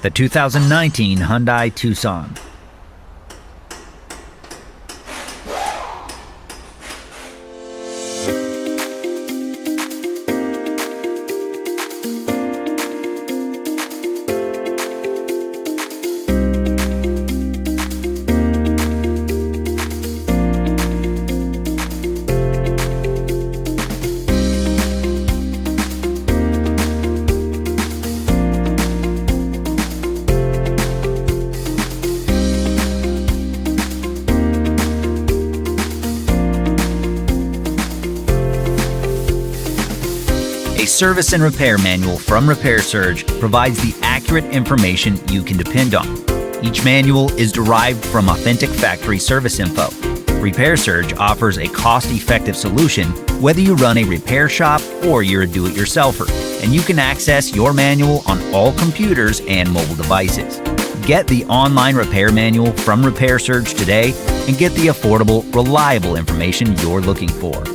The 2019 Hyundai Tucson. A service and repair manual from Repair Surge provides the accurate information you can depend on. Each manual is derived from authentic factory service info. Repair Surge offers a cost-effective solution whether you run a repair shop or you're a do-it-yourselfer, and you can access your manual on all computers and mobile devices. Get the online repair manual from Repair Surge today and get the affordable, reliable information you're looking for.